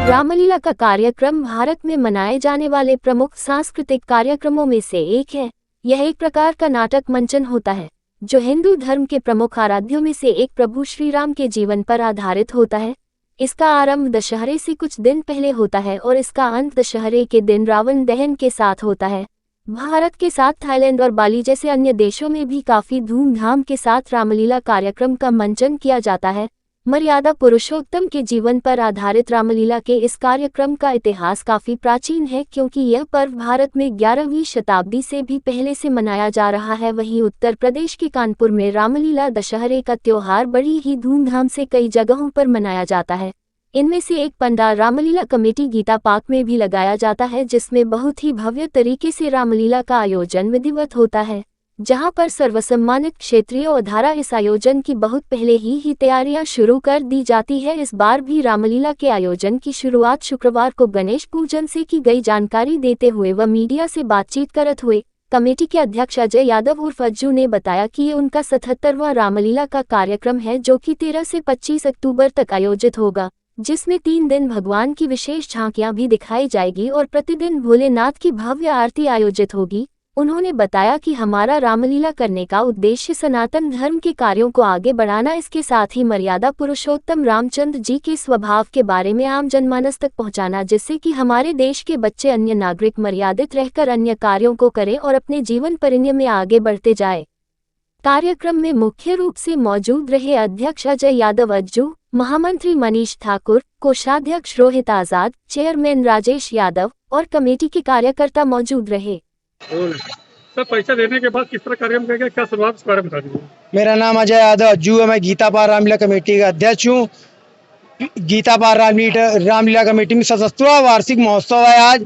रामलीला का कार्यक्रम भारत में मनाए जाने वाले प्रमुख सांस्कृतिक कार्यक्रमों में से एक है। यह एक प्रकार का नाटक मंचन होता है जो हिंदू धर्म के प्रमुख आराध्यों में से एक प्रभु श्री राम के जीवन पर आधारित होता है। इसका आरंभ दशहरे से कुछ दिन पहले होता है और इसका अंत दशहरे के दिन रावण दहन के साथ होता है। भारत के साथ थाईलैंड और बाली जैसे अन्य देशों में भी काफी धूमधाम के साथ रामलीला कार्यक्रम का मंचन किया जाता है। मर्यादा पुरुषोत्तम के जीवन पर आधारित रामलीला के इस कार्यक्रम का इतिहास काफी प्राचीन है, क्योंकि यह पर्व भारत में 11वीं शताब्दी से भी पहले से मनाया जा रहा है। वहीं उत्तर प्रदेश के कानपुर में रामलीला दशहरे का त्योहार बड़ी ही धूमधाम से कई जगहों पर मनाया जाता है। इनमें से एक पंडाल रामलीला कमेटी गीता पार्क में भी लगाया जाता है, जिसमें बहुत ही भव्य तरीके से रामलीला का आयोजन विधिवत होता है, जहां पर सर्वसम्मानित क्षेत्रीय अधारा इस आयोजन की बहुत पहले ही तैयारियां शुरू कर दी जाती है। इस बार भी रामलीला के आयोजन की शुरुआत शुक्रवार को गणेश पूजन से की गई। जानकारी देते हुए व मीडिया से बातचीत करते हुए कमेटी के अध्यक्ष अजय यादव उर्फ अज्जू ने बताया कि ये उनका 77वां रामलीला का कार्यक्रम है, जो कि 13 से 25 अक्टूबर तक आयोजित होगा, जिसमें 3 दिन भगवान की विशेष झांकियां भी दिखाई जाएगी और प्रतिदिन भोलेनाथ की भव्य आरती आयोजित होगी। उन्होंने बताया कि हमारा रामलीला करने का उद्देश्य सनातन धर्म के कार्यों को आगे बढ़ाना, इसके साथ ही मर्यादा पुरुषोत्तम रामचंद्र जी के स्वभाव के बारे में आम जनमानस तक पहुंचाना, जिससे कि हमारे देश के बच्चे अन्य नागरिक मर्यादित रहकर अन्य कार्यों को करें और अपने जीवन परिणय में आगे बढ़ते जाए। कार्यक्रम में मुख्य रूप से मौजूद रहे अध्यक्ष अजय यादव अज्जू, महामंत्री मनीष ठाकुर, कोषाध्यक्ष रोहित आजाद, चेयरमैन राजेश यादव और कमेटी के कार्यकर्ता मौजूद रहे। सर, पैसा देने के बाद किस तरह कार्यक्रम करेंगे, क्या शुरुआत इस बारे में बता दीजिए। मेरा नाम अजय यादव अज्जू है। मैं गीता पार रामलीला कमेटी का अध्यक्ष हूँ। गीता पार रामलीला कमेटी में 77वां वार्षिक महोत्सव है। आज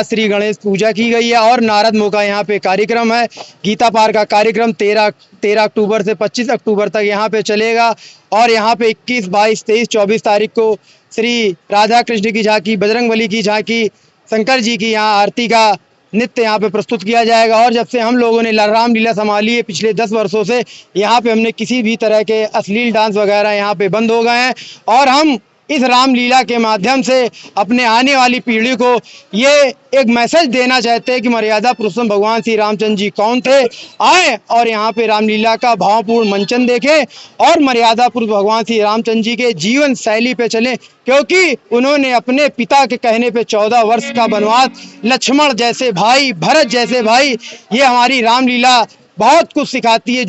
श्री गणेश पूजा की गई है और नारद मुख का यहाँ पे कार्यक्रम है। गीता पार का कार्यक्रम 13 अक्टूबर से 25 अक्टूबर तक यहाँ पे चलेगा और यहाँ पे 21, 22, 23, 24 तारीख को श्री राधा कृष्ण की झांकी, बजरंगबली की झांकी, शंकर जी की यहाँ आरती का नृत्य यहाँ पे प्रस्तुत किया जाएगा। और जब से हम लोगों ने रामलीला संभाली है पिछले 10 वर्षों से, यहाँ पे हमने किसी भी तरह के अश्लील डांस वगैरह यहाँ पे बंद हो गए हैं और हम इस रामलीला के माध्यम से अपने आने वाली पीढ़ी को ये एक मैसेज देना चाहते हैं कि मर्यादा पुरुषोत्तम भगवान श्री रामचंद्र जी कौन थे। आए और यहाँ पे रामलीला का भावपूर्ण मंचन देखें और मर्यादा पुरुष भगवान श्री रामचंद्र जी के जीवन शैली पे चलें, क्योंकि उन्होंने अपने पिता के कहने पे 14 वर्ष का वनवास, लक्ष्मण जैसे भाई, भरत जैसे भाई, ये हमारी रामलीला बहुत कुछ सिखाती है।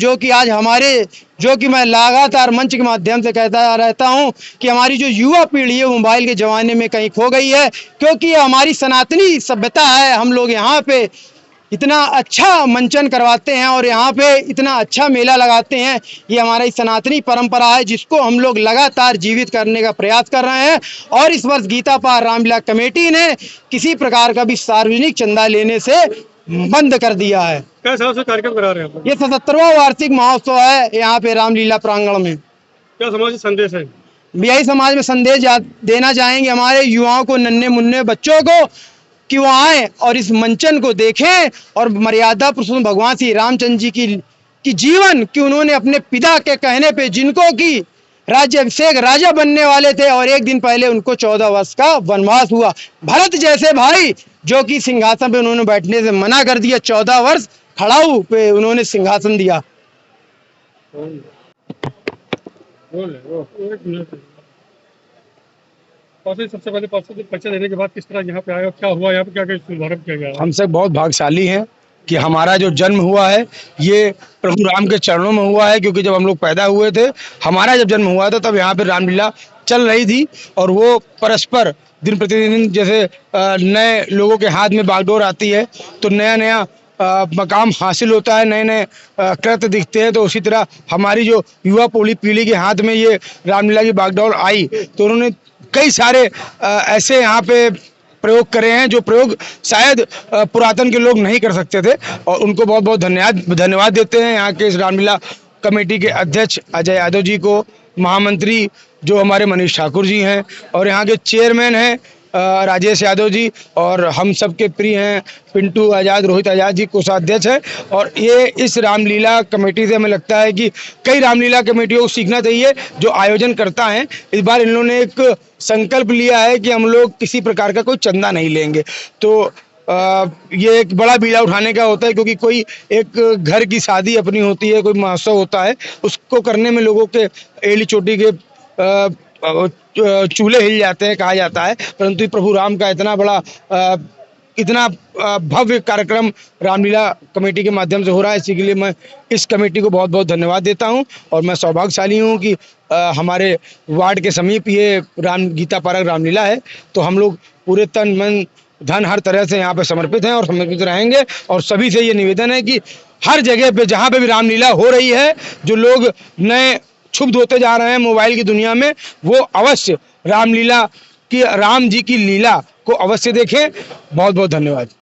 जो कि मैं लगातार मंच के माध्यम से कहता रहता हूं कि हमारी जो युवा पीढ़ी है मोबाइल के ज़माने में कहीं खो गई है, क्योंकि हमारी सनातनी सभ्यता है। हम लोग यहाँ पे इतना अच्छा मंचन करवाते हैं और यहाँ पे इतना अच्छा मेला लगाते हैं। ये हमारी सनातनी परंपरा है, जिसको हम लोग लगातार जीवित करने का प्रयास कर रहे हैं। और इस वर्ष गीता पार रामलीला कमेटी ने किसी प्रकार का भी सार्वजनिक चंदा लेने से बंद कर दिया है। कैसा कार्यक्रम करा रहे हैं? ये 77वां वार्षिक महोत्सव है यहाँ पे रामलीला प्रांगण में। क्या समाज में संदेश है? यही समाज में संदेश देना चाहेंगे हमारे युवाओं को, नन्हे मुन्ने बच्चों को, कि वो आए और इस मंचन को देखें और मर्यादा पुरुषोत्तम भगवान श्री रामचंद्र जी की जीवन कि उन्होंने अपने पिता के कहने पे, जिनको की राज्याभिषेक राजा बनने वाले थे और एक दिन पहले उनको 14 वर्ष का वनवास हुआ, भरत जैसे भाई जो कि सिंहासन पे उन्होंने बैठने से मना कर दिया, 14 वर्ष खड़ाऊ पे उन्होंने सिंहासन दिया। सबसे पहले पैसा देने के बाद किस तरह यहाँ पे आया, क्या हुआ, यहाँ पे क्या शुभारंभ किया गया? हम सब बहुत भाग्यशाली हैं कि हमारा जो जन्म हुआ है ये प्रभु राम के चरणों में हुआ है, क्योंकि जब हम लोग पैदा हुए थे, हमारा जब जन्म हुआ था, तब यहाँ पे रामलीला चल रही थी और वो परस्पर दिन प्रतिदिन जैसे नए लोगों के हाथ में बागडोर आती है तो नया मकाम हासिल होता है, नए नए कृत्य दिखते हैं, तो उसी तरह हमारी जो युवा पीढ़ी के हाथ में ये रामलीला की बागडोर आई तो उन्होंने कई सारे ऐसे यहाँ पे प्रयोग करे हैं जो प्रयोग शायद पुरातन के लोग नहीं कर सकते थे, और उनको बहुत बहुत धन्यवाद देते हैं यहाँ के इस रामलीला कमेटी के अध्यक्ष अजय यादव जी को, महामंत्री जो हमारे मनीष ठाकुर जी हैं और यहाँ के चेयरमैन हैं राजेश यादव जी और हम सबके प्रिय हैं पिंटू आज़ाद, रोहित आज़ाद जी कोषाध्यक्ष हैं। और ये इस रामलीला कमेटी से हमें लगता है कि कई रामलीला कमेटियों को सीखना चाहिए जो आयोजन करता है। इस बार इन लोगों ने एक संकल्प लिया है कि हम लोग किसी प्रकार का कोई चंदा नहीं लेंगे। तो ये एक बड़ा बीड़ा उठाने का होता है, क्योंकि कोई एक घर की शादी अपनी होती है, कोई महोत्सव होता है, उसको करने में लोगों के एड़ी चोटी के चूल्हे हिल जाते हैं कहा जाता है। परंतु प्रभु राम का इतना बड़ा इतना भव्य कार्यक्रम रामलीला कमेटी के माध्यम से हो रहा है, इसी के लिए मैं इस कमेटी को बहुत बहुत धन्यवाद देता हूं। और मैं सौभाग्यशाली हूं कि हमारे वार्ड के समीप ये गीता पार्क रामलीला है। तो हम लोग पूरे तन मन धन हर तरह से यहाँ पे समर्पित हैं और समर्पित रहेंगे। और सभी से ये निवेदन है कि हर जगह पे जहाँ पे भी रामलीला हो रही है, जो लोग नए क्षुब्ध होते जा रहे हैं मोबाइल की दुनिया में, वो अवश्य रामलीला की, राम जी की लीला को अवश्य देखें। बहुत बहुत धन्यवाद।